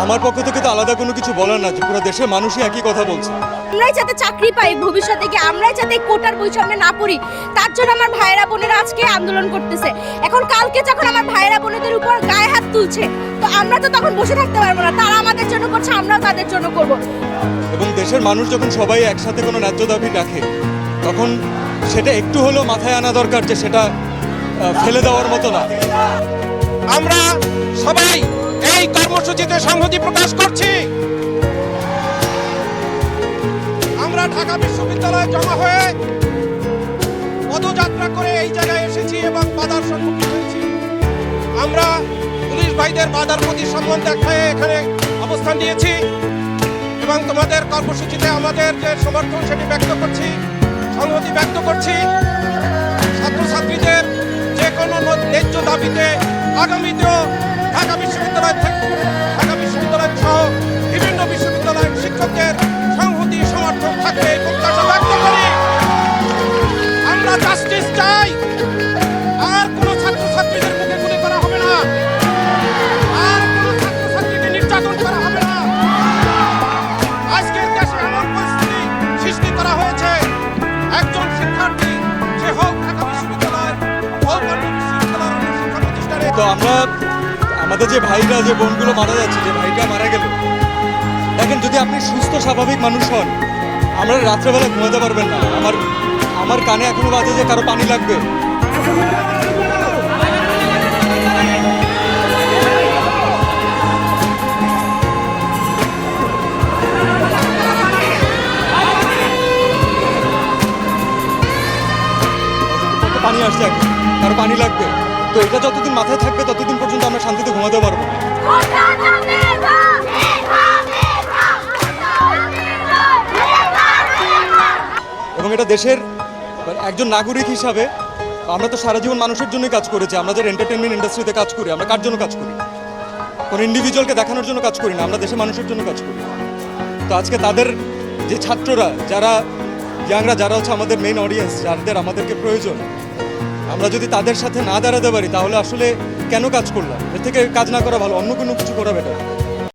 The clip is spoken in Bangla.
আমার পক্ষ থেকে তো আলাদা কোনো কিছু বলার না, যে পুরো দেশের মানুষই একই কথা বলছে। আমরাই যাতে চাকরি পাই ভবিষ্যতে, গিয়ে আমরাই যাতে কোটার বৈষম্যে না পড়ি, তার জন্য আমার ভাইয়েরা বোনেরা আজকে আন্দোলন করতেছে। এখন কালকে যখন আমার ভাইয়েরা বোনেদের উপর গায়ে হাত তুলছে, তো আমরা তো তখন বসে থাকতে পারবো না। তারা আমাদের জন্য করছে, আমরাও তাদের জন্য করব। এবং দেশের মানুষ যখন সবাই একসাথে কোনো ন্যায্য দাবি রাখে, তখন সেটা একটু হলেও মাথায় আনা দরকার যে সেটা ফেলে দেওয়ার মতো না। আমরা সবাই এই কর্মসূচিতে সংহতি প্রকাশ করছি। আমরা ঢাকা বিশ্ববিদ্যালয়ে জমা হয়ে পদযাত্রা করে এই জায়গায় এসেছি এবং বাধার সম্মুখীন হয়েছি। আমরা পুলিশ ভাইদের বাধার প্রতি সম্মান দেখায় এখানে অবস্থান নিয়েছি এবং তোমাদের কর্মসূচিতে আমাদের যে সমর্থন সেটি ব্যক্ত করছি, সংহতি ব্যক্ত করছি। ছাত্রছাত্রীদের যে কোনো ন্যায্য দাবিতে আগামীতেও ঢাকা বিশ্ববিদ্যালয় সহ বিভিন্ন বিশ্ববিদ্যালয়ের শিক্ষকদের সংহতি সমর্থন থাকবে প্রত্যাশা ব্যক্ত করি। আমরা জাস্টিস চাই। আর কোনো ছাত্রছাত্রীদের মুখে গুলি করা হবে না, আর কোনো ছাত্রছাত্রীকে নির্যাতন করা হবে না। আজকের দেশে এমন পরিস্থিতি সৃষ্টি করা হয়েছে, একজন শিক্ষার্থী সে হোক ঢাকা বিশ্ববিদ্যালয় হোক অন্য বিশ্ববিদ্যালয়ের অন্য শিক্ষা প্রতিষ্ঠানে। তো আমরা আমাদের যে ভাইরা, যে বোনগুলো মারা যাচ্ছে, যে ভাইটা মারা গেল, দেখেন যদি আপনি সুস্থ স্বাভাবিক মানুষ হন, আমরা রাত্রেবেলা ঘুমাতে পারবেন না। আমার কানে এখনো বাজে যে কারো পানি লাগবে। পানি আসছে এখন, কারো পানি লাগবে। তো এটা যতদিন মাথায় থাকবে ততদিন পর্যন্ত আমরা শান্তিতে ঘুমাতে পারবো। এবং এটা দেশের একজন নাগরিক হিসাবে আমরা তো সারা জীবন মানুষের জন্যই কাজ করেছি। আমরা যারা এন্টারটেনমেন্ট ইন্ডাস্ট্রিতে কাজ করি, আমরা কার জন্য কাজ করি? কোনো ইন্ডিভিজুয়ালকে দেখানোর জন্য কাজ করি না, আমরা দেশের মানুষের জন্য কাজ করি। তো আজকে তাদের যে ছাত্ররা, যারা ইয়াংরা, যারা হচ্ছে আমাদের মেইন অডিয়েন্স, যাদের আমাদেরকে প্রয়োজন, আমরা যদি তাদের সাথে না দাঁড়াতে পারি তাহলে আসলে কেন কাজ করলাম? এর থেকে কাজ না করা ভালো, অন্য কোনো কিছু করা বেটার।